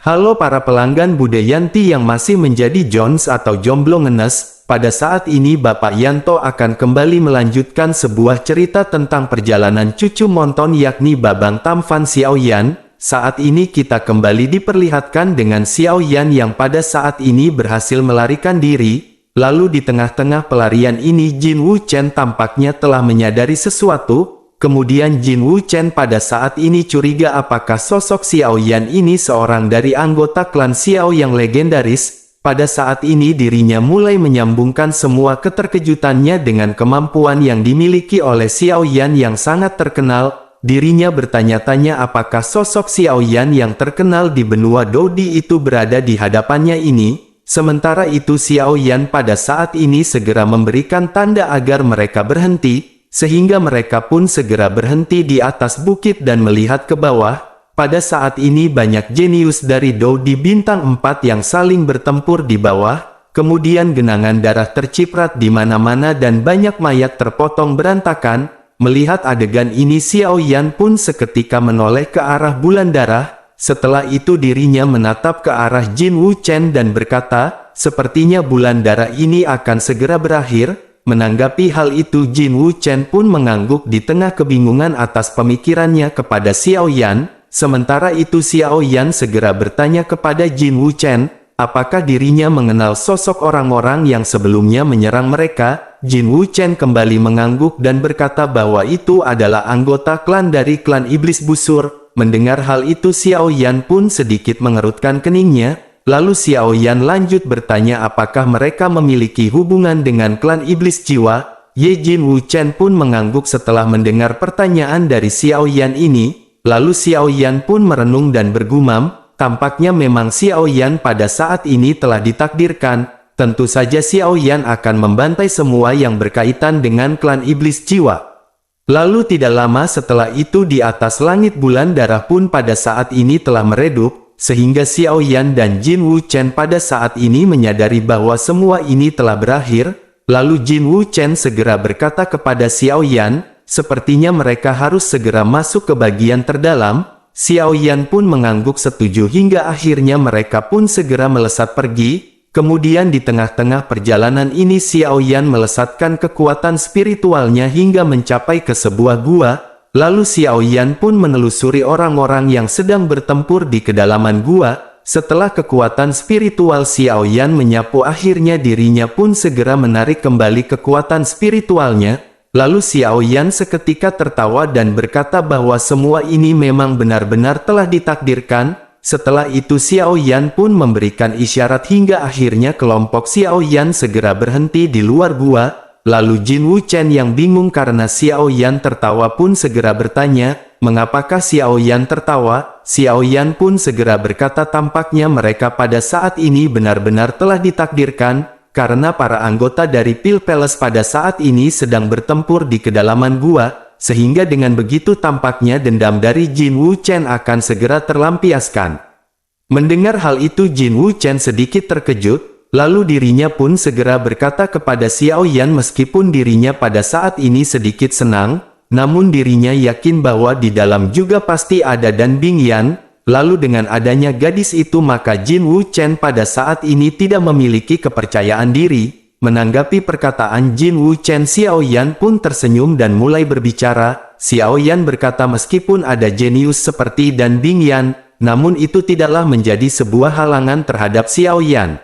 Halo para pelanggan Bude Yanti yang masih menjadi Jones atau jomblo ngenes. Pada saat ini Bapak Yanto akan kembali melanjutkan sebuah cerita tentang perjalanan cucu Monton yakni Babang Tamfan Xiaoyan. Saat ini kita kembali diperlihatkan dengan Xiaoyan yang pada saat ini berhasil melarikan diri. Lalu di tengah-tengah pelarian ini Jin Wuchen tampaknya telah menyadari sesuatu. Kemudian Jin Wuchen pada saat ini curiga apakah sosok Xiaoyan ini seorang dari anggota klan Xiao yang legendaris. Pada saat ini dirinya mulai menyambungkan semua keterkejutannya dengan kemampuan yang dimiliki oleh Xiaoyan yang sangat terkenal. Dirinya bertanya-tanya apakah sosok Xiaoyan yang terkenal di benua Dodi itu berada di hadapannya ini. Sementara itu Xiaoyan pada saat ini segera memberikan tanda agar mereka berhenti. Sehingga mereka pun segera berhenti di atas bukit dan melihat ke bawah. Pada saat ini banyak jenius dari Dodi Bintang 4 yang saling bertempur di bawah. Kemudian genangan darah terciprat di mana-mana dan banyak mayat terpotong berantakan. Melihat adegan ini Xiaoyan pun seketika menoleh ke arah bulan darah. Setelah itu dirinya menatap ke arah Jin Wuchen dan berkata, sepertinya bulan darah ini akan segera berakhir. Menanggapi hal itu Jin Wuchen pun mengangguk di tengah kebingungan atas pemikirannya kepada Xiaoyan. Sementara itu Xiaoyan segera bertanya kepada Jin Wuchen, apakah dirinya mengenal sosok orang-orang yang sebelumnya menyerang mereka. Jin Wuchen kembali mengangguk dan berkata bahwa itu adalah anggota klan dari klan Iblis Busur. Mendengar hal itu Xiaoyan pun sedikit mengerutkan keningnya. Lalu Xiaoyan lanjut bertanya apakah mereka memiliki hubungan dengan klan Iblis Jiwa. Jin Wuchen pun mengangguk setelah mendengar pertanyaan dari Xiaoyan ini. Lalu Xiaoyan pun merenung dan bergumam, tampaknya memang Xiaoyan pada saat ini telah ditakdirkan. Tentu saja Xiaoyan akan membantai semua yang berkaitan dengan klan Iblis Jiwa. Lalu tidak lama setelah itu di atas langit bulan darah pun pada saat ini telah meredup. Sehingga Xiaoyan dan Jin Wuchen pada saat ini menyadari bahwa semua ini telah berakhir. Lalu Jin Wuchen segera berkata kepada Xiaoyan, sepertinya mereka harus segera masuk ke bagian terdalam. Xiaoyan pun mengangguk setuju hingga akhirnya mereka pun segera melesat pergi. Kemudian di tengah-tengah perjalanan ini Xiaoyan melesatkan kekuatan spiritualnya hingga mencapai ke sebuah gua. Lalu Xiaoyan pun menelusuri orang-orang yang sedang bertempur di kedalaman gua. Setelah kekuatan spiritual Xiaoyan menyapu akhirnya dirinya pun segera menarik kembali kekuatan spiritualnya. Lalu Xiaoyan seketika tertawa dan berkata bahwa semua ini memang benar-benar telah ditakdirkan. Setelah itu Xiaoyan pun memberikan isyarat hingga akhirnya kelompok Xiaoyan segera berhenti di luar gua. Lalu Jin Wuchen yang bingung karena Xiaoyan tertawa pun segera bertanya, mengapakah Xiaoyan tertawa? Xiaoyan pun segera berkata tampaknya mereka pada saat ini benar-benar telah ditakdirkan, karena para anggota dari Pil Palace pada saat ini sedang bertempur di kedalaman gua, sehingga dengan begitu tampaknya dendam dari Jin Wuchen akan segera terlampiaskan. Mendengar hal itu Jin Wuchen sedikit terkejut. Lalu dirinya pun segera berkata kepada Xiaoyan meskipun dirinya pada saat ini sedikit senang, namun dirinya yakin bahwa di dalam juga pasti ada Dan Bingyan. Lalu dengan adanya gadis itu maka Jin Wuchen pada saat ini tidak memiliki kepercayaan diri. Menanggapi perkataan Jin Wuchen Xiaoyan pun tersenyum dan mulai berbicara. Xiaoyan berkata meskipun ada jenius seperti Dan Bingyan, namun itu tidaklah menjadi sebuah halangan terhadap Xiaoyan.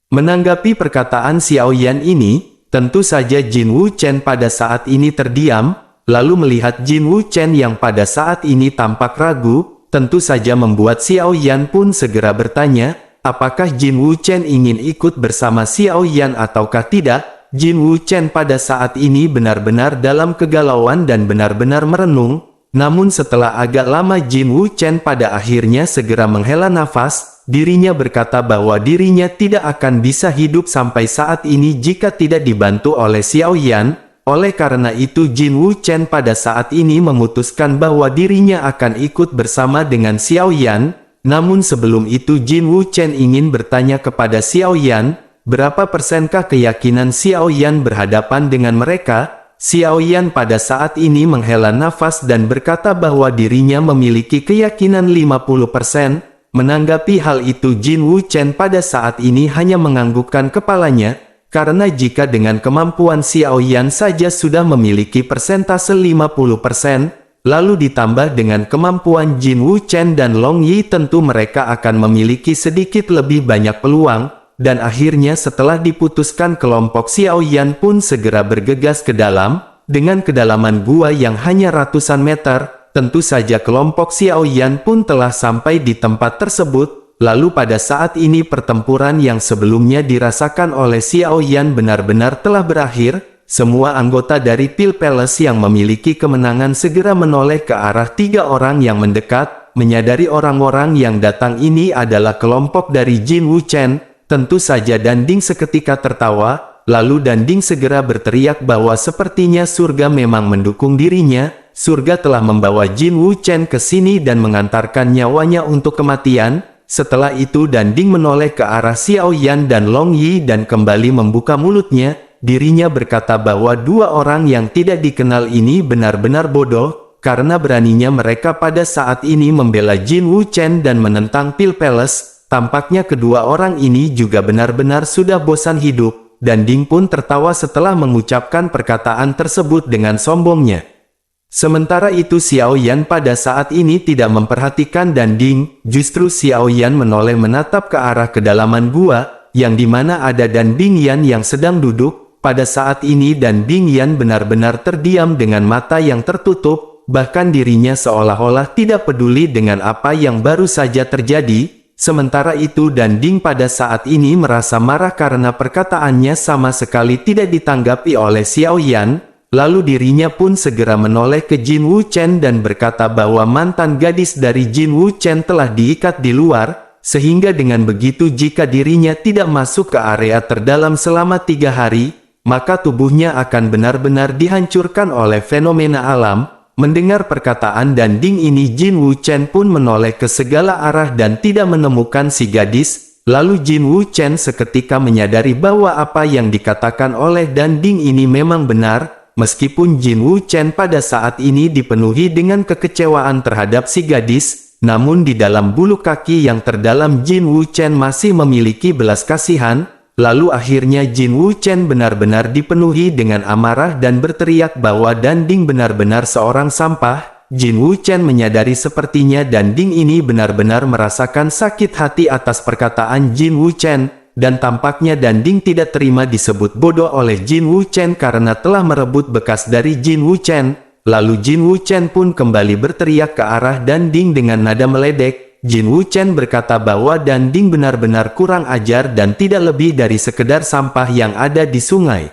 Menanggapi perkataan Xiaoyan ini, tentu saja Jin Wuchen pada saat ini terdiam, lalu melihat Jin Wuchen yang pada saat ini tampak ragu, tentu saja membuat Xiaoyan pun segera bertanya, apakah Jin Wuchen ingin ikut bersama Xiaoyan ataukah tidak? Jin Wuchen pada saat ini benar-benar dalam kegalauan dan benar-benar merenung, namun setelah agak lama Jin Wuchen pada akhirnya segera menghela nafas. Dirinya berkata bahwa dirinya tidak akan bisa hidup sampai saat ini jika tidak dibantu oleh Xiaoyan. Oleh karena itu Jin Wuchen pada saat ini memutuskan bahwa dirinya akan ikut bersama dengan Xiaoyan. Namun sebelum itu Jin Wuchen ingin bertanya kepada Xiaoyan, berapa persenkah keyakinan Xiaoyan berhadapan dengan mereka? Xiaoyan pada saat ini menghela nafas dan berkata bahwa dirinya memiliki keyakinan 50%. Menanggapi hal itu, Jin Wuchen pada saat ini hanya menganggukkan kepalanya, karena jika dengan kemampuan Xiao Yan saja sudah memiliki persentase 50%, lalu ditambah dengan kemampuan Jin Wuchen dan Long Yi, tentu mereka akan memiliki sedikit lebih banyak peluang, dan akhirnya setelah diputuskan, kelompok Xiao Yan pun segera bergegas ke dalam, dengan kedalaman gua yang hanya ratusan meter. Tentu saja kelompok Xiao Yan pun telah sampai di tempat tersebut, lalu pada saat ini pertempuran yang sebelumnya dirasakan oleh Xiao Yan benar-benar telah berakhir. Semua anggota dari Pil Palace yang memiliki kemenangan segera menoleh ke arah 3 orang yang mendekat, menyadari orang-orang yang datang ini adalah kelompok dari Jin Wuchen. Tentu saja Danding seketika tertawa, lalu Danding segera berteriak bahwa sepertinya surga memang mendukung dirinya. Surga telah membawa Jin Wuchen ke sini dan mengantarkan nyawanya untuk kematian. Setelah itu Danding menoleh ke arah Xiao Yan dan Long Yi dan kembali membuka mulutnya. Dirinya berkata bahwa 2 orang yang tidak dikenal ini benar-benar bodoh, karena beraninya mereka pada saat ini membela Jin Wuchen dan menentang Pil Palace. Tampaknya kedua orang ini juga benar-benar sudah bosan hidup. Danding pun tertawa setelah mengucapkan perkataan tersebut dengan sombongnya. Sementara itu Xiao Yan pada saat ini tidak memperhatikan Danding, justru Xiao Yan menoleh menatap ke arah kedalaman gua, yang dimana ada Dan Bingyan yang sedang duduk. Pada saat ini Dan Bingyan benar-benar terdiam dengan mata yang tertutup, bahkan dirinya seolah-olah tidak peduli dengan apa yang baru saja terjadi. Sementara itu Danding pada saat ini merasa marah karena perkataannya sama sekali tidak ditanggapi oleh Xiao Yan. Lalu dirinya pun segera menoleh ke Jin Wuchen dan berkata bahwa mantan gadis dari Jin Wuchen telah diikat di luar, sehingga dengan begitu jika dirinya tidak masuk ke area terdalam selama 3 hari, maka tubuhnya akan benar-benar dihancurkan oleh fenomena alam. Mendengar perkataan Danding ini, Jin Wuchen pun menoleh ke segala arah dan tidak menemukan si gadis. Lalu Jin Wuchen seketika menyadari bahwa apa yang dikatakan oleh Danding ini memang benar. Meskipun Jin Wuchen pada saat ini dipenuhi dengan kekecewaan terhadap si gadis, namun di dalam bulu kaki yang terdalam Jin Wuchen masih memiliki belas kasihan. Lalu akhirnya Jin Wuchen benar-benar dipenuhi dengan amarah dan berteriak bahwa Danding benar-benar seorang sampah. Jin Wuchen menyadari sepertinya Danding ini benar-benar merasakan sakit hati atas perkataan Jin Wuchen. Dan tampaknya Danding tidak terima disebut bodoh oleh Jin Wuchen karena telah merebut bekas dari Jin Wuchen. Lalu Jin Wuchen pun kembali berteriak ke arah Danding dengan nada meledek. Jin Wuchen berkata bahwa Danding benar-benar kurang ajar dan tidak lebih dari sekedar sampah yang ada di sungai.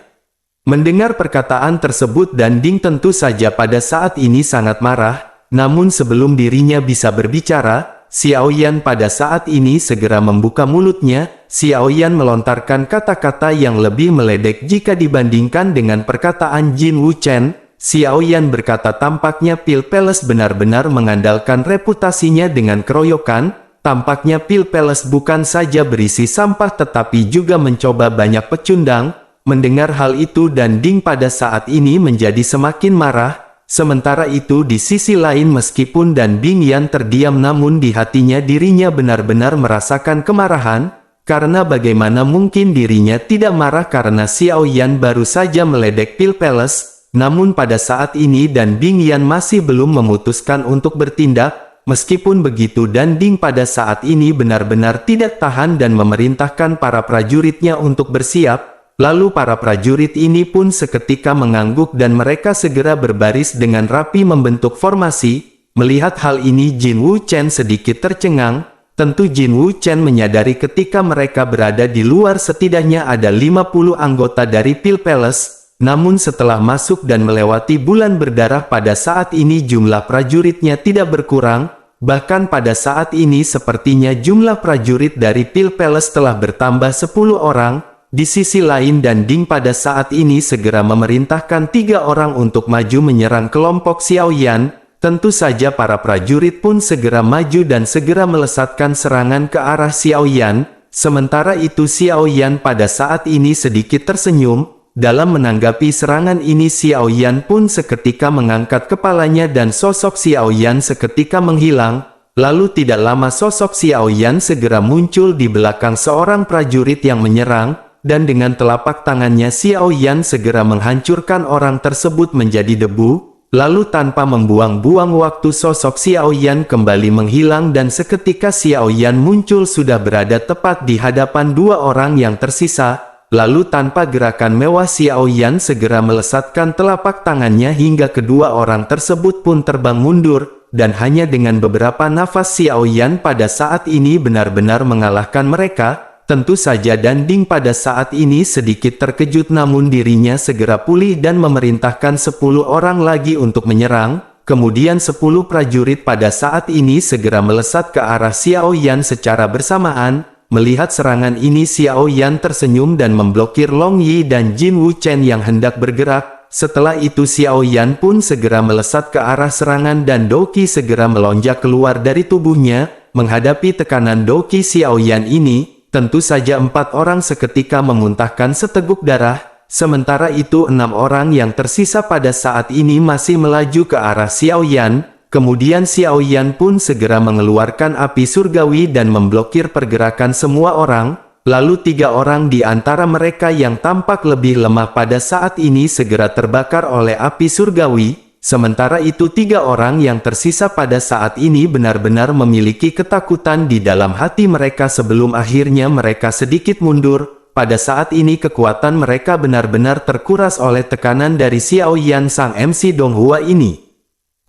Mendengar perkataan tersebut, Danding tentu saja pada saat ini sangat marah. Namun sebelum dirinya bisa berbicara, Xiao Yan pada saat ini segera membuka mulutnya. Xiao Yan melontarkan kata-kata yang lebih meledek jika dibandingkan dengan perkataan Jin Wuchen. Xiao Yan berkata tampaknya Pil Palace benar-benar mengandalkan reputasinya dengan keroyokan. Tampaknya Pil Palace bukan saja berisi sampah tetapi juga mencoba banyak pecundang. Mendengar hal itu Danding pada saat ini menjadi semakin marah. Sementara itu di sisi lain meskipun Dan Bingyan terdiam namun di hatinya dirinya benar-benar merasakan kemarahan, karena bagaimana mungkin dirinya tidak marah karena Xiao Yan baru saja meledek Pil Palace. Namun pada saat ini Dan Bingyan masih belum memutuskan untuk bertindak. Meskipun begitu Danding pada saat ini benar-benar tidak tahan dan memerintahkan para prajuritnya untuk bersiap. Lalu para prajurit ini pun seketika mengangguk dan mereka segera berbaris dengan rapi membentuk formasi. Melihat hal ini Jin Wuchen sedikit tercengang. Tentu Jin Wuchen menyadari ketika mereka berada di luar setidaknya ada 50 anggota dari Pil Palace. Namun setelah masuk dan melewati bulan berdarah pada saat ini jumlah prajuritnya tidak berkurang. Bahkan pada saat ini sepertinya jumlah prajurit dari Pil Palace telah bertambah 10 orang. Di sisi lain Danding pada saat ini segera memerintahkan 3 orang untuk maju menyerang kelompok Xiao Yan. Tentu saja para prajurit pun segera maju dan segera melesatkan serangan ke arah Xiao Yan. Sementara itu Xiao Yan pada saat ini sedikit tersenyum. Dalam menanggapi serangan ini Xiao Yan pun seketika mengangkat kepalanya dan sosok Xiao Yan seketika menghilang. Lalu tidak lama sosok Xiao Yan segera muncul di belakang seorang prajurit yang menyerang, dan dengan telapak tangannya Xiao Yan segera menghancurkan orang tersebut menjadi debu, lalu tanpa membuang-buang waktu sosok Xiao Yan kembali menghilang dan seketika Xiao Yan muncul sudah berada tepat di hadapan dua orang yang tersisa. Lalu tanpa gerakan mewah Xiao Yan segera melesatkan telapak tangannya hingga kedua orang tersebut pun terbang mundur, dan hanya dengan beberapa nafas Xiao Yan pada saat ini benar-benar mengalahkan mereka. Tentu saja Danding pada saat ini sedikit terkejut namun dirinya segera pulih dan memerintahkan 10 orang lagi untuk menyerang. Kemudian 10 prajurit pada saat ini segera melesat ke arah Xiao Yan secara bersamaan. Melihat serangan ini Xiao Yan tersenyum dan memblokir Long Yi dan Jin Wuchen yang hendak bergerak. Setelah itu Xiao Yan pun segera melesat ke arah serangan dan Doqi segera melonjak keluar dari tubuhnya. Menghadapi tekanan Doqi Xiao Yan ini, tentu saja 4 orang seketika memuntahkan seteguk darah. Sementara itu 6 orang yang tersisa pada saat ini masih melaju ke arah Xiao Yan. Kemudian Xiao Yan pun segera mengeluarkan api surgawi dan memblokir pergerakan semua orang. Lalu 3 orang di antara mereka yang tampak lebih lemah pada saat ini segera terbakar oleh api surgawi. Sementara itu 3 orang yang tersisa pada saat ini benar-benar memiliki ketakutan di dalam hati mereka sebelum akhirnya mereka sedikit mundur. Pada saat ini kekuatan mereka benar-benar terkuras oleh tekanan dari Xiao Yan sang MC Donghua ini.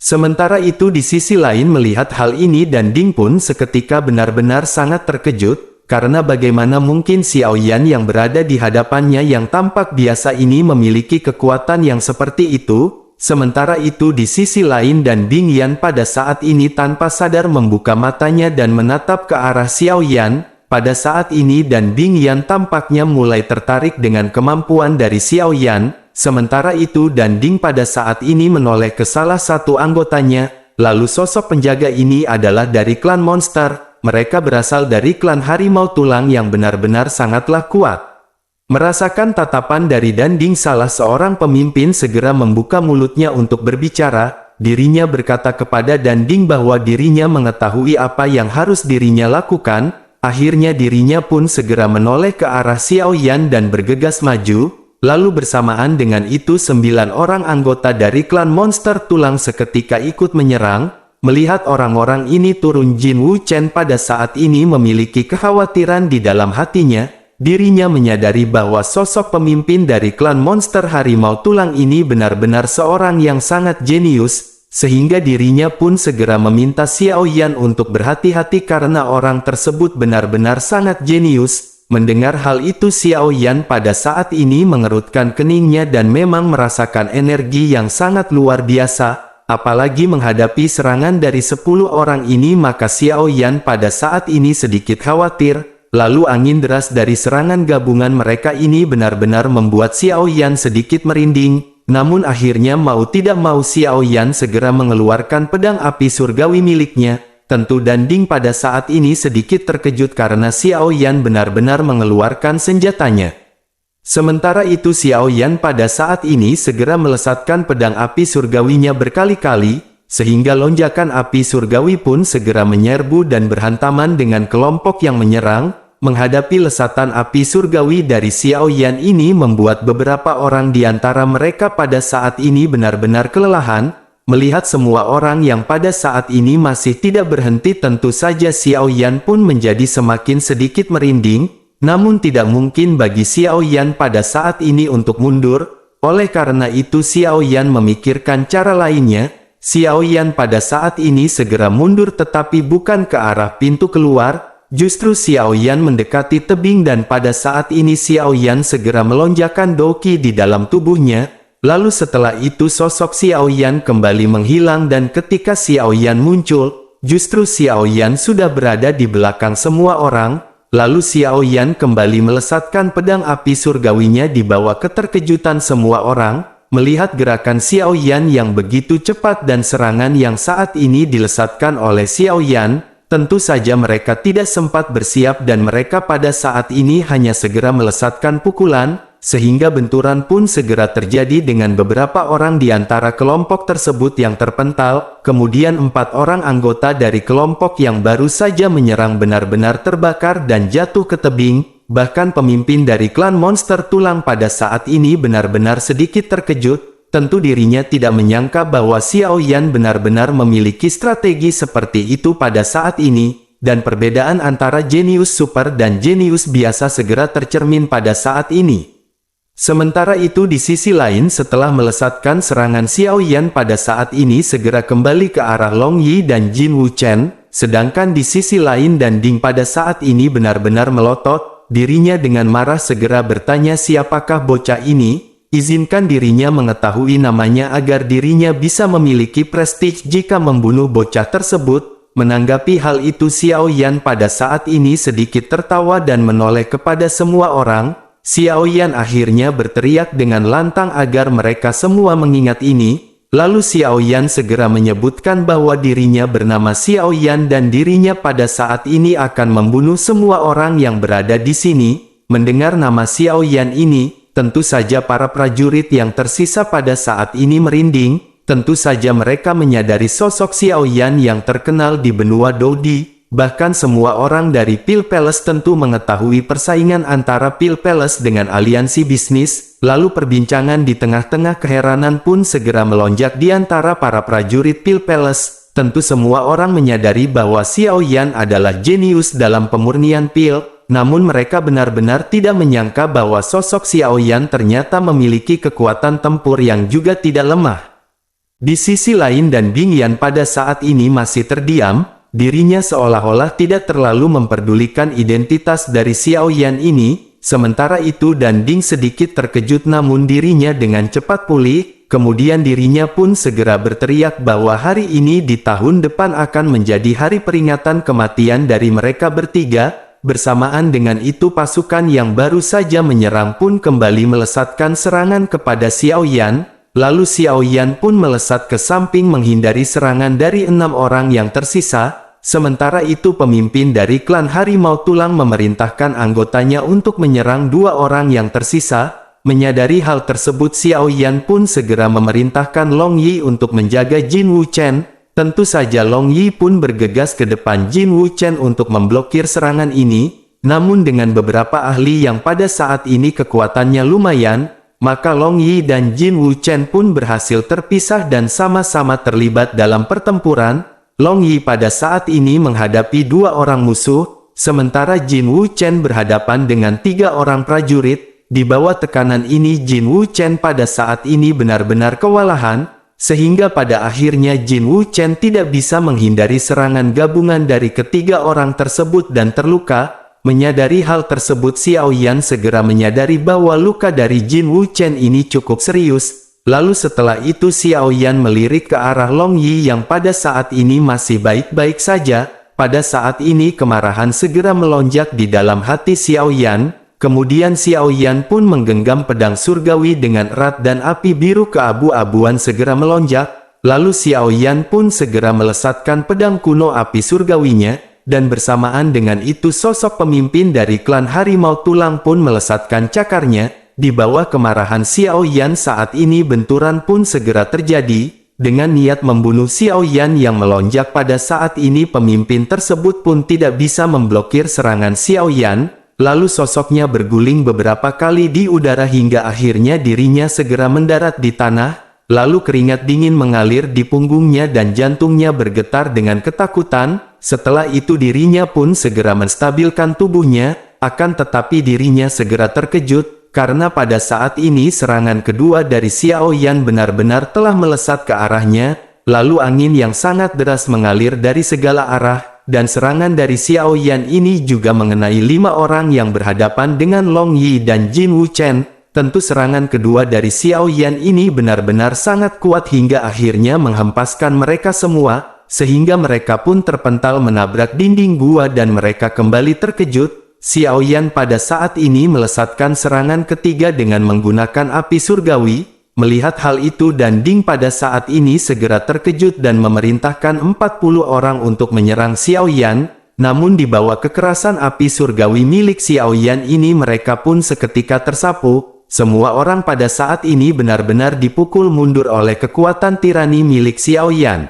Sementara itu di sisi lain melihat hal ini Danding pun seketika benar-benar sangat terkejut, karena bagaimana mungkin Xiao Yan yang berada di hadapannya yang tampak biasa ini memiliki kekuatan yang seperti itu. Sementara itu di sisi lain Danding Yan pada saat ini tanpa sadar membuka matanya dan menatap ke arah Xiao Yan. Pada saat ini Danding Yan tampaknya mulai tertarik dengan kemampuan dari Xiao Yan. Sementara itu Danding pada saat ini menoleh ke salah satu anggotanya, lalu sosok penjaga ini adalah dari klan monster. Mereka berasal dari klan harimau tulang yang benar-benar sangatlah kuat. Merasakan tatapan dari Danding, salah seorang pemimpin segera membuka mulutnya untuk berbicara. Dirinya berkata kepada Danding bahwa dirinya mengetahui apa yang harus dirinya lakukan. Akhirnya dirinya pun segera menoleh ke arah Xiao Yan dan bergegas maju. Lalu bersamaan dengan itu 9 orang anggota dari klan monster tulang seketika ikut menyerang. Melihat orang-orang ini turun, Jin Wuchen pada saat ini memiliki kekhawatiran di dalam hatinya. Dirinya menyadari bahwa sosok pemimpin dari klan monster harimau tulang ini benar-benar seorang yang sangat jenius, sehingga dirinya pun segera meminta Xiao Yan untuk berhati-hati karena orang tersebut benar-benar sangat jenius. Mendengar hal itu Xiao Yan pada saat ini mengerutkan keningnya dan memang merasakan energi yang sangat luar biasa. Apalagi menghadapi serangan dari 10 orang ini maka Xiao Yan pada saat ini sedikit khawatir. Lalu angin deras dari serangan gabungan mereka ini benar-benar membuat Xiao Yan sedikit merinding. Namun akhirnya mau tidak mau Xiao Yan segera mengeluarkan pedang api surgawi miliknya. Tentu Danding pada saat ini sedikit terkejut karena Xiao Yan benar-benar mengeluarkan senjatanya. Sementara itu Xiao Yan pada saat ini segera melesatkan pedang api surgawinya berkali-kali, sehingga lonjakan api surgawi pun segera menyerbu dan berhantaman dengan kelompok yang menyerang. Menghadapi lesatan api surgawi dari Xiao Yan ini membuat beberapa orang di antara mereka pada saat ini benar-benar kelelahan. Melihat semua orang yang pada saat ini masih tidak berhenti, tentu saja Xiao Yan pun menjadi semakin sedikit merinding. Namun tidak mungkin bagi Xiao Yan pada saat ini untuk mundur. Oleh karena itu Xiao Yan memikirkan cara lainnya. Xiao Yan pada saat ini segera mundur tetapi bukan ke arah pintu keluar. Justru Xiao Yan mendekati tebing dan pada saat ini Xiao Yan segera melonjakkan Doqi di dalam tubuhnya. Lalu setelah itu sosok Xiao Yan kembali menghilang dan ketika Xiao Yan muncul, justru Xiao Yan sudah berada di belakang semua orang. Lalu Xiao Yan kembali melesatkan pedang api surgawinya di bawah keterkejutan semua orang. Melihat gerakan Xiao Yan yang begitu cepat dan serangan yang saat ini dilesatkan oleh Xiao Yan, tentu saja mereka tidak sempat bersiap dan mereka pada saat ini hanya segera melesatkan pukulan. sehingga benturan pun segera terjadi dengan beberapa orang di antara kelompok tersebut yang terpental. Kemudian 4 orang anggota dari kelompok yang baru saja menyerang benar-benar terbakar dan jatuh ke tebing. Bahkan pemimpin dari klan monster tulang pada saat ini benar-benar sedikit terkejut. Tentu dirinya tidak menyangka bahwa Xiao Yan benar-benar memiliki strategi seperti itu pada saat ini. Dan perbedaan antara jenius super dan jenius biasa segera tercermin pada saat ini. Sementara itu di sisi lain setelah melesatkan serangan Xiao Yan pada saat ini segera kembali ke arah Long Yi dan Jin Wuchen, sedangkan di sisi lain Dan Ding pada saat ini benar-benar melotot, dirinya dengan marah segera bertanya siapakah bocah ini, izinkan dirinya mengetahui namanya agar dirinya bisa memiliki prestige jika membunuh bocah tersebut. Menanggapi hal itu Xiao Yan pada saat ini sedikit tertawa dan menoleh kepada semua orang. Xiao Yan akhirnya berteriak dengan lantang agar mereka semua mengingat ini. Lalu Xiao Yan segera menyebutkan bahwa dirinya bernama Xiao Yan dan dirinya pada saat ini akan membunuh semua orang yang berada di sini. Mendengar nama Xiao Yan ini, tentu saja para prajurit yang tersisa pada saat ini merinding. Tentu saja mereka menyadari sosok Xiao Yan yang terkenal di benua Dodi. Bahkan semua orang dari Pil Palace tentu mengetahui persaingan antara Pil Palace dengan aliansi bisnis. Lalu perbincangan di tengah-tengah keheranan pun segera melonjak di antara para prajurit Pil Palace. Tentu semua orang menyadari bahwa Xiao Yan adalah jenius dalam pemurnian pil. Namun mereka benar-benar tidak menyangka bahwa sosok Xiao Yan ternyata memiliki kekuatan tempur yang juga tidak lemah. Di sisi lain Dan Bing Yan pada saat ini masih terdiam, dirinya seolah-olah tidak terlalu memperdulikan identitas dari Xiao Yan ini. Sementara itu Dan Ding sedikit terkejut namun dirinya dengan cepat pulih, kemudian dirinya pun segera berteriak bahwa hari ini di tahun depan akan menjadi hari peringatan kematian dari mereka bertiga. Bersamaan dengan itu pasukan yang baru saja menyerang pun kembali melesatkan serangan kepada Xiao Yan. Lalu Xiao Yan pun melesat ke samping menghindari serangan dari 6 orang yang tersisa. Sementara itu pemimpin dari klan Harimau Tulang memerintahkan anggotanya untuk menyerang 2 orang yang tersisa. Menyadari hal tersebut Xiao Yan pun segera memerintahkan Long Yi untuk menjaga Jin Wuchen. Tentu saja Long Yi pun bergegas ke depan Jin Wuchen untuk memblokir serangan ini. Namun dengan beberapa ahli yang pada saat ini kekuatannya lumayan, maka Long Yi dan Jin Wuchen pun berhasil terpisah dan sama-sama terlibat dalam pertempuran. Long Yi pada saat ini menghadapi 2 orang musuh, sementara Jin Wuchen berhadapan dengan 3 orang prajurit. Di bawah tekanan ini Jin Wuchen pada saat ini benar-benar kewalahan, sehingga pada akhirnya Jin Wuchen tidak bisa menghindari serangan gabungan dari ketiga orang tersebut dan terluka. Menyadari hal tersebut Xiao Yan segera menyadari bahwa luka dari Jin Wuchen ini cukup serius. Lalu setelah itu Xiao Yan melirik ke arah Long Yi yang pada saat ini masih baik-baik saja. Pada saat ini kemarahan segera melonjak di dalam hati Xiao Yan. Kemudian Xiao Yan pun menggenggam pedang surgawi dengan erat dan api biru keabu-abuan segera melonjak. Lalu Xiao Yan pun segera melesatkan pedang kuno api surgawinya. Dan bersamaan dengan itu sosok pemimpin dari klan Harimau Tulang pun melesatkan cakarnya. Di bawah kemarahan Xiao Yan saat ini benturan pun segera terjadi. Dengan niat membunuh Xiao Yan yang melonjak pada saat ini pemimpin tersebut pun tidak bisa memblokir serangan Xiao Yan. Lalu sosoknya berguling beberapa kali di udara hingga akhirnya dirinya segera mendarat di tanah. Lalu keringat dingin mengalir di punggungnya dan jantungnya bergetar dengan ketakutan. Setelah itu dirinya pun segera menstabilkan tubuhnya, akan tetapi dirinya segera terkejut, karena pada saat ini serangan kedua dari Xiao Yan benar-benar telah melesat ke arahnya, lalu angin yang sangat deras mengalir dari segala arah, dan serangan dari Xiao Yan ini juga mengenai 5 orang yang berhadapan dengan Long Yi dan Jin Wuchen. Tentu serangan kedua dari Xiao Yan ini benar-benar sangat kuat hingga akhirnya menghempaskan mereka semua, sehingga mereka pun terpental menabrak dinding gua dan mereka kembali terkejut. Xiao Yan pada saat ini melesatkan serangan ketiga dengan menggunakan api surgawi. Melihat hal itu Dan Ding pada saat ini segera terkejut dan memerintahkan 40 orang untuk menyerang Xiao Yan. Namun di bawah kekerasan api surgawi milik Xiao Yan ini mereka pun seketika tersapu. semua orang pada saat ini benar-benar dipukul mundur oleh kekuatan tirani milik Xiao Yan.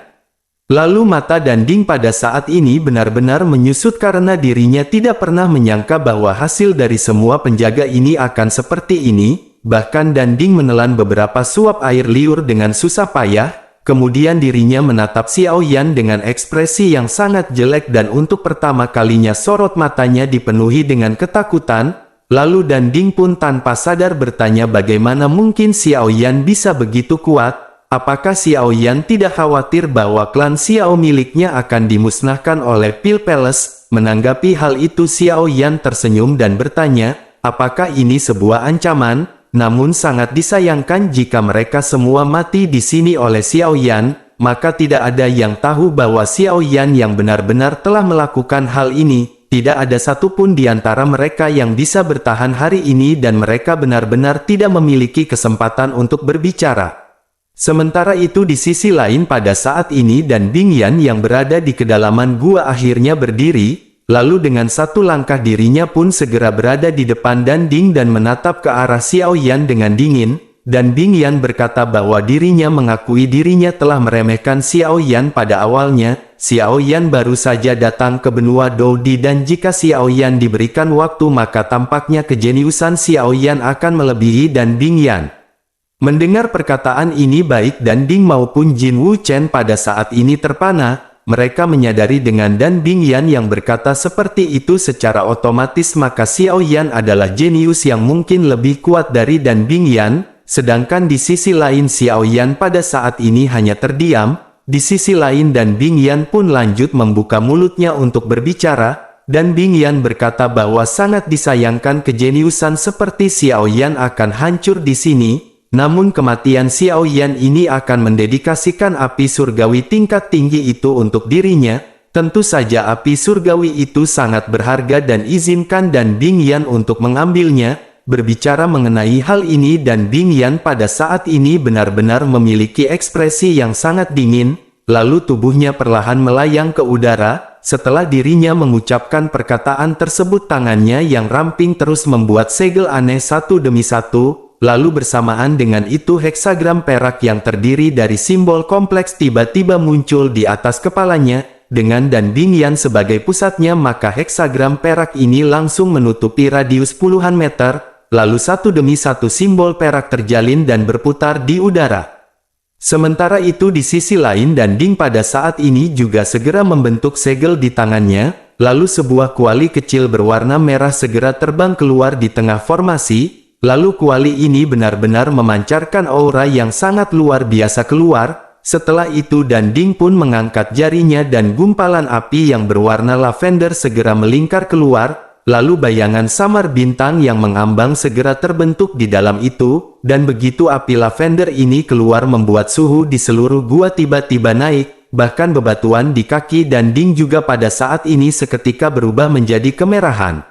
Lalu mata Dan Ding pada saat ini benar-benar menyusut karena dirinya tidak pernah menyangka bahwa hasil dari semua penjaga ini akan seperti ini. Bahkan Dan Ding menelan beberapa suap air liur dengan susah payah, kemudian dirinya menatap Xiao Yan dengan ekspresi yang sangat jelek dan untuk pertama kalinya sorot matanya dipenuhi dengan ketakutan. Lalu Dan Ding pun tanpa sadar bertanya bagaimana mungkin Xiao Yan bisa begitu kuat. Apakah Xiao Yan tidak khawatir bahwa klan Xiao miliknya akan dimusnahkan oleh Pil Palace? Menanggapi hal itu Xiao Yan tersenyum dan bertanya, apakah ini sebuah ancaman? Namun sangat disayangkan jika mereka semua mati di sini oleh Xiao Yan, maka tidak ada yang tahu bahwa Xiao Yan yang benar-benar telah melakukan hal ini. Tidak ada satupun di antara mereka yang bisa bertahan hari ini dan mereka benar-benar tidak memiliki kesempatan untuk berbicara. Sementara itu di sisi lain pada saat ini Dan Bing Yan yang berada di kedalaman gua akhirnya berdiri, lalu dengan satu langkah dirinya pun segera berada di depan Dan Ding dan menatap ke arah Xiao Yan dengan dingin. Dan Bing Yan berkata bahwa dirinya mengakui dirinya telah meremehkan Xiao Yan pada awalnya. Xiao Yan baru saja datang ke benua Doudi dan jika Xiao Yan diberikan waktu maka tampaknya kejeniusan Xiao Yan akan melebihi Dan Bing Yan. Mendengar perkataan ini baik Dan Ding maupun Jin Wu Chen pada saat ini terpana, mereka menyadari dengan Dan Bing Yan yang berkata seperti itu secara otomatis maka Xiao Yan adalah jenius yang mungkin lebih kuat dari Dan Bing Yan, sedangkan di sisi lain Xiao Yan pada saat ini hanya terdiam. Di sisi lain Dan Bing Yan pun lanjut membuka mulutnya untuk berbicara. Dan Bing Yan berkata bahwa sangat disayangkan kejeniusan seperti Xiao Yan akan hancur di sini. Namun kematian Xiao Yan ini akan mendedikasikan api surgawi tingkat tinggi itu untuk dirinya. Tentu saja api surgawi itu sangat berharga dan izinkan Dan Bing Yan untuk mengambilnya. Berbicara mengenai hal ini Dan Bing Yan pada saat ini benar-benar memiliki ekspresi yang sangat dingin. Lalu tubuhnya perlahan melayang ke udara. Setelah dirinya mengucapkan perkataan tersebut tangannya yang ramping terus membuat segel aneh satu demi satu. Lalu bersamaan dengan itu heksagram perak yang terdiri dari simbol kompleks tiba-tiba muncul di atas kepalanya. Dengan Dan Bing Yan sebagai pusatnya maka heksagram perak ini langsung menutupi radius puluhan meter. Lalu satu demi satu simbol perak terjalin dan berputar di udara. Sementara itu di sisi lain Dan Ding pada saat ini juga segera membentuk segel di tangannya. Lalu sebuah kuali kecil berwarna merah segera terbang keluar di tengah formasi. Lalu kuali ini benar-benar memancarkan aura yang sangat luar biasa keluar. Setelah itu Dan Ding pun mengangkat jarinya dan gumpalan api yang berwarna lavender segera melingkar keluar. Lalu bayangan samar bintang yang mengambang segera terbentuk di dalam itu. Dan begitu api lavender ini keluar membuat suhu di seluruh gua tiba-tiba naik. Bahkan bebatuan di kaki Dan Ding juga pada saat ini seketika berubah menjadi kemerahan.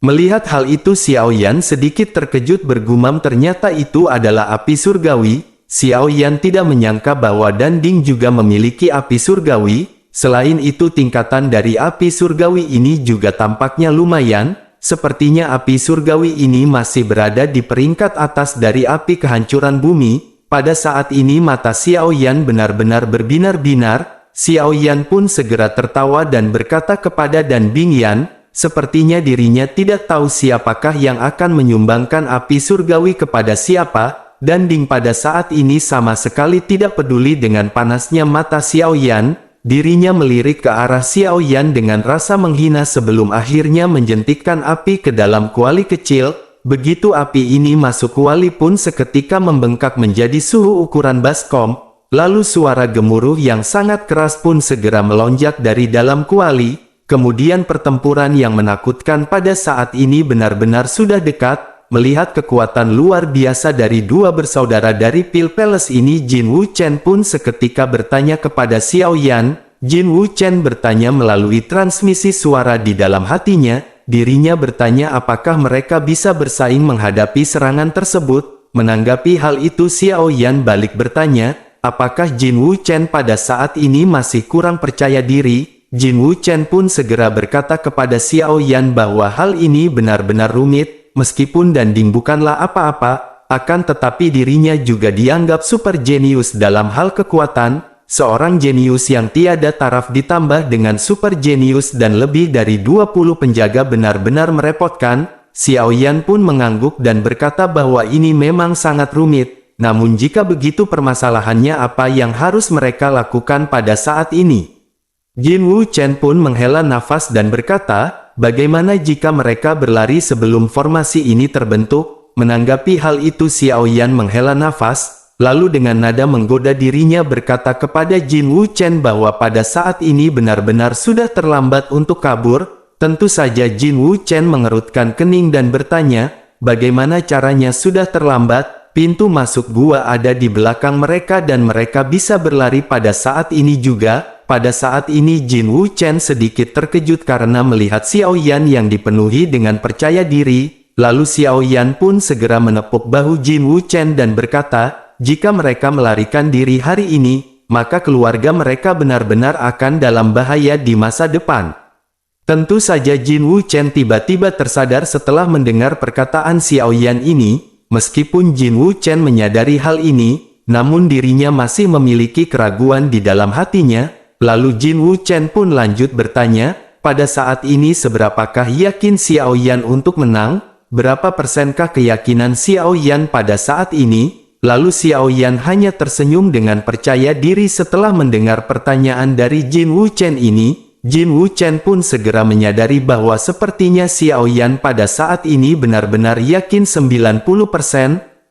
Melihat hal itu Xiao Yan sedikit terkejut bergumam ternyata itu adalah api surgawi. Xiao Yan tidak menyangka bahwa Dan Ding juga memiliki api surgawi. Selain itu tingkatan dari api surgawi ini juga tampaknya lumayan. Sepertinya api surgawi ini masih berada di peringkat atas dari api kehancuran bumi. Pada saat ini mata Xiao Yan benar-benar berbinar-binar. Xiao Yan pun segera tertawa dan berkata kepada Dan Bing Yan, sepertinya dirinya tidak tahu siapakah yang akan menyumbangkan api surgawi kepada siapa. Dan Ding pada saat ini sama sekali tidak peduli dengan panasnya mata Xiao Yan. Dirinya melirik ke arah Xiao Yan dengan rasa menghina sebelum akhirnya menjentikkan api ke dalam kuali kecil. Begitu api ini masuk kuali pun seketika membengkak menjadi suhu ukuran baskom. Lalu suara gemuruh yang sangat keras pun segera melonjak dari dalam kuali. Kemudian pertempuran yang menakutkan pada saat ini benar-benar sudah dekat. Melihat kekuatan luar biasa dari dua bersaudara dari Pil Palace ini Jin Wu Chen pun seketika bertanya kepada Xiao Yan. Jin Wu Chen bertanya melalui transmisi suara di dalam hatinya. Dirinya bertanya apakah mereka bisa bersaing menghadapi serangan tersebut. Menanggapi hal itu Xiao Yan balik bertanya, apakah Jin Wu Chen pada saat ini masih kurang percaya diri? Jin Wu Chen pun segera berkata kepada Xiao Yan bahwa hal ini benar-benar rumit. meskipun Danding bukanlah apa-apa, akan tetapi dirinya juga dianggap super jenius dalam hal kekuatan, seorang jenius yang tiada taraf ditambah dengan super jenius dan lebih dari 20 penjaga benar-benar merepotkan. Xiao Yan pun mengangguk dan berkata bahwa ini memang sangat rumit, namun jika begitu permasalahannya apa yang harus mereka lakukan pada saat ini? Jin Wu Chen pun menghela nafas dan berkata, bagaimana jika mereka berlari sebelum formasi ini terbentuk? Menanggapi hal itu Xiao Yan menghela nafas, lalu dengan nada menggoda dirinya berkata kepada Jin Wu Chen bahwa pada saat ini benar-benar sudah terlambat untuk kabur. Tentu saja Jin Wu Chen mengerutkan kening dan bertanya, bagaimana caranya sudah terlambat? Pintu masuk gua ada di belakang mereka dan mereka bisa berlari pada saat ini juga. Pada saat ini Jin Wu Chen sedikit terkejut karena melihat Xiao Yan yang dipenuhi dengan percaya diri. Lalu Xiao Yan pun segera menepuk bahu Jin Wu Chen dan berkata, jika mereka melarikan diri hari ini, maka keluarga mereka benar-benar akan dalam bahaya di masa depan. Tentu saja Jin Wu Chen tiba-tiba tersadar setelah mendengar perkataan Xiao Yan ini. Meskipun Jin Wu Chen menyadari hal ini, namun dirinya masih memiliki keraguan di dalam hatinya. Lalu Jin Wu Chen pun lanjut bertanya, pada saat ini seberapakah yakin Xiao Yan untuk menang? Berapa persenkah keyakinan Xiao Yan pada saat ini? Lalu Xiao Yan hanya tersenyum dengan percaya diri setelah mendengar pertanyaan dari Jin Wu Chen ini. Jin Wu Chen pun segera menyadari bahwa sepertinya Xiao Yan pada saat ini benar-benar yakin 90%.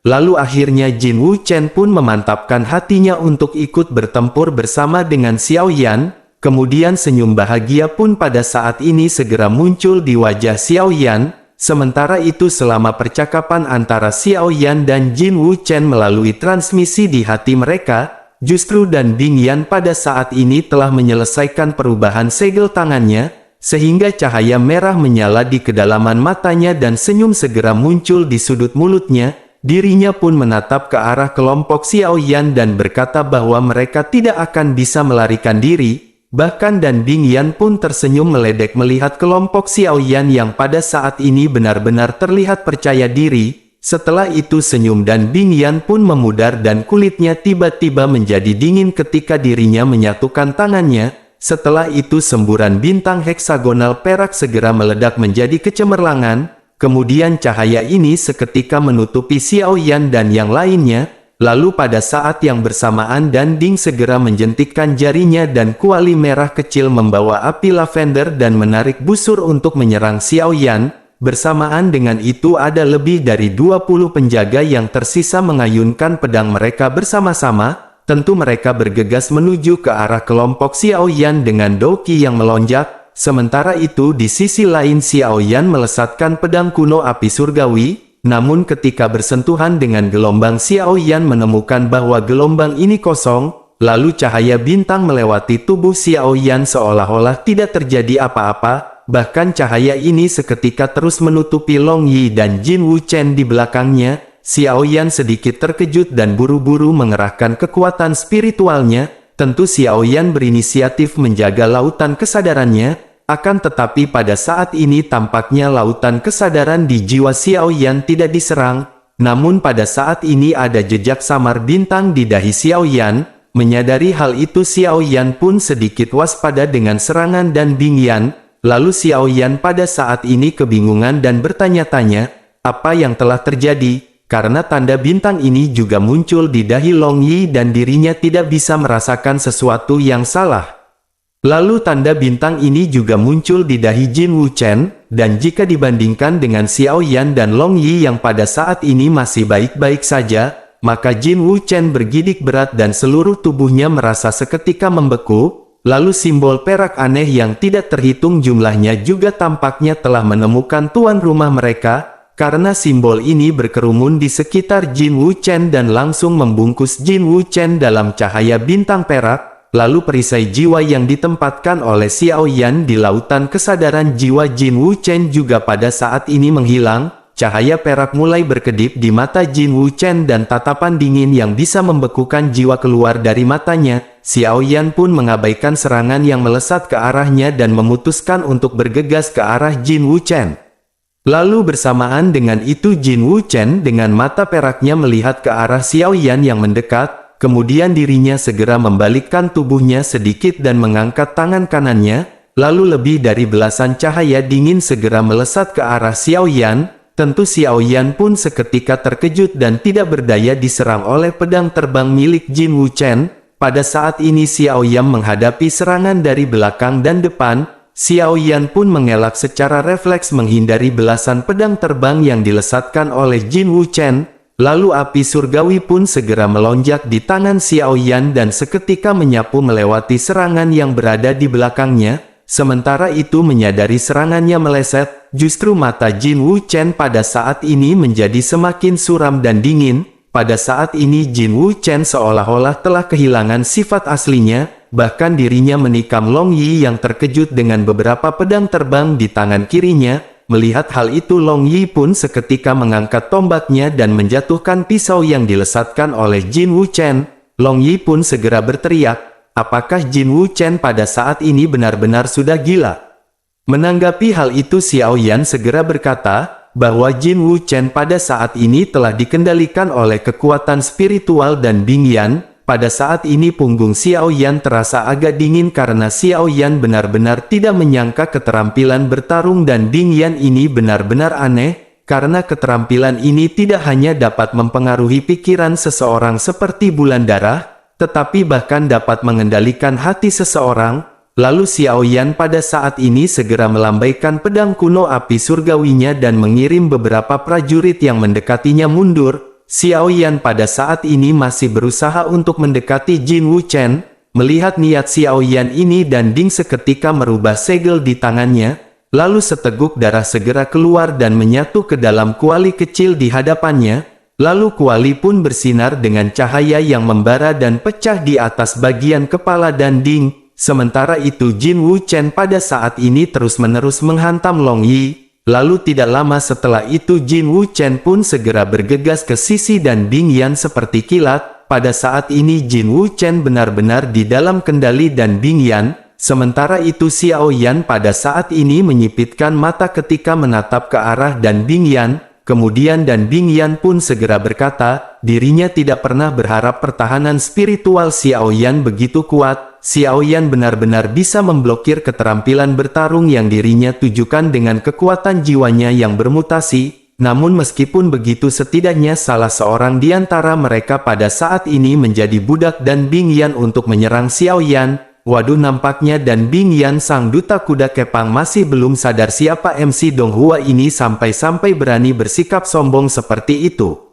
Lalu akhirnya Jin Wu Chen pun memantapkan hatinya untuk ikut bertempur bersama dengan Xiao Yan. Kemudian senyum bahagia pun pada saat ini segera muncul di wajah Xiao Yan. Sementara itu selama percakapan antara Xiao Yan dan Jin Wu Chen melalui transmisi di hati mereka, justru Dan Bingyan pada saat ini telah menyelesaikan perubahan segel tangannya, sehingga cahaya merah menyala di kedalaman matanya dan senyum segera muncul di sudut mulutnya. Dirinya pun menatap ke arah kelompok Xiao Yan dan berkata bahwa mereka tidak akan bisa melarikan diri. Bahkan Dan Bingyan pun tersenyum meledek melihat kelompok Xiao Yan yang pada saat ini benar-benar terlihat percaya diri. Setelah itu senyum Dan Bingyan pun memudar dan kulitnya tiba-tiba menjadi dingin ketika dirinya menyatukan tangannya. Setelah itu semburan bintang heksagonal perak segera meledak menjadi kecemerlangan. Kemudian cahaya ini seketika menutupi Xiao Yan dan yang lainnya. Lalu pada saat yang bersamaan Dan Ding segera menjentikkan jarinya dan kuali merah kecil membawa api lavender dan menarik busur untuk menyerang Xiao Yan. Bersamaan dengan itu ada lebih dari 20 penjaga yang tersisa mengayunkan pedang mereka bersama-sama. Tentu mereka bergegas menuju ke arah kelompok Xiao Yan dengan Doqi yang melonjak. Sementara itu di sisi lain Xiao Yan melesatkan pedang kuno api surgawi. Namun ketika bersentuhan dengan gelombang Xiao Yan menemukan bahwa gelombang ini kosong. Lalu cahaya bintang melewati tubuh Xiao Yan seolah-olah tidak terjadi apa-apa. Bahkan cahaya ini seketika terus menutupi Long Yi dan Jin Wu Chen di belakangnya. Xiao Yan sedikit terkejut dan buru-buru mengerahkan kekuatan spiritualnya. Tentu Xiao Yan berinisiatif menjaga lautan kesadarannya. Akan tetapi pada saat ini tampaknya lautan kesadaran di jiwa Xiao Yan tidak diserang. Namun pada saat ini ada jejak samar bintang di dahi Xiao Yan. Menyadari hal itu Xiao Yan pun sedikit waspada dengan serangan Dan Bingyan. Lalu Xiao Yan pada saat ini kebingungan dan bertanya-tanya, apa yang telah terjadi? Karena tanda bintang ini juga muncul di dahi Long Yi dan dirinya tidak bisa merasakan sesuatu yang salah. Lalu tanda bintang ini juga muncul di dahi Jin Wu Chen, dan jika dibandingkan dengan Xiao Yan dan Long Yi yang pada saat ini masih baik-baik saja, maka Jin Wu Chen bergidik berat dan seluruh tubuhnya merasa seketika membeku. Lalu simbol perak aneh yang tidak terhitung jumlahnya juga tampaknya telah menemukan tuan rumah mereka, karena simbol ini berkerumun di sekitar Jin Wu Chen dan langsung membungkus Jin Wu Chen dalam cahaya bintang perak. Lalu perisai jiwa yang ditempatkan oleh Xiao Yan di lautan kesadaran jiwa Jin Wu Chen juga pada saat ini menghilang. Cahaya perak mulai berkedip di mata Jin Wu Chen dan tatapan dingin yang bisa membekukan jiwa keluar dari matanya. Xiao Yan pun mengabaikan serangan yang melesat ke arahnya dan memutuskan untuk bergegas ke arah Jin Wu Chen. Lalu bersamaan dengan itu Jin Wuchen dengan mata peraknya melihat ke arah Xiao Yan yang mendekat, kemudian dirinya segera membalikkan tubuhnya sedikit dan mengangkat tangan kanannya, lalu lebih dari belasan cahaya dingin segera melesat ke arah Xiao Yan. Tentu Xiao Yan pun seketika terkejut dan tidak berdaya diserang oleh pedang terbang milik Jin Wuchen. Pada saat ini Xiao Yan menghadapi serangan dari belakang dan depan. Xiao Yan pun mengelak secara refleks menghindari belasan pedang terbang yang dilesatkan oleh Jin Wuchen. Lalu api surgawi pun segera melonjak di tangan Xiao Yan dan seketika menyapu melewati serangan yang berada di belakangnya. Sementara itu menyadari serangannya meleset, justru mata Jin Wuchen pada saat ini menjadi semakin suram dan dingin. Pada saat ini Jin Wuchen seolah-olah telah kehilangan sifat aslinya. Bahkan dirinya menikam Long Yi yang terkejut dengan beberapa pedang terbang di tangan kirinya. Melihat hal itu Long Yi pun seketika mengangkat tombaknya dan menjatuhkan pisau yang dilesatkan oleh Jin Wuchen. Long Yi pun segera berteriak, apakah Jin Wuchen pada saat ini benar-benar sudah gila? Menanggapi hal itu Xiao Yan segera berkata, bahwa Jin Wuchen pada saat ini telah dikendalikan oleh kekuatan spiritual dan Bing Yan. Pada saat ini punggung Xiao Yan terasa agak dingin karena Xiao Yan benar-benar tidak menyangka keterampilan bertarung dan Bing Yan ini benar-benar aneh, karena keterampilan ini tidak hanya dapat mempengaruhi pikiran seseorang seperti bulan darah, tetapi bahkan dapat mengendalikan hati seseorang. Lalu Xiao Yan pada saat ini segera melambaikan pedang kuno api surgawinya dan mengirim beberapa prajurit yang mendekatinya mundur. Xiao Yan pada saat ini masih berusaha untuk mendekati Jin Wuchen. Melihat niat Xiao Yan ini dan Ding seketika merubah segel di tangannya. Lalu seteguk darah segera keluar dan menyatu ke dalam kuali kecil di hadapannya. Lalu kuali pun bersinar dengan cahaya yang membara dan pecah di atas bagian kepala dan Ding. Sementara itu Jin Wuchen pada saat ini terus-menerus menghantam Long Yi. Lalu tidak lama setelah itu Jin Wuchen pun segera bergegas ke sisi dan Bing Yan seperti kilat. Pada saat ini Jin Wuchen benar-benar di dalam kendali dan Bing Yan. Sementara itu Xiao Yan pada saat ini menyipitkan mata ketika menatap ke arah dan Bing Yan. Kemudian dan Bing Yan pun segera berkata, dirinya tidak pernah berharap pertahanan spiritual Xiao Yan begitu kuat. Xiao Yan benar-benar bisa memblokir keterampilan bertarung yang dirinya tujukan dengan kekuatan jiwanya yang bermutasi. Namun meskipun begitu setidaknya salah seorang di antara mereka pada saat ini menjadi budak dan Bing Yan untuk menyerang Xiao Yan. Waduh, nampaknya dan Bing Yan sang duta kuda kepang masih belum sadar siapa MC Donghua ini sampai-sampai berani bersikap sombong seperti itu.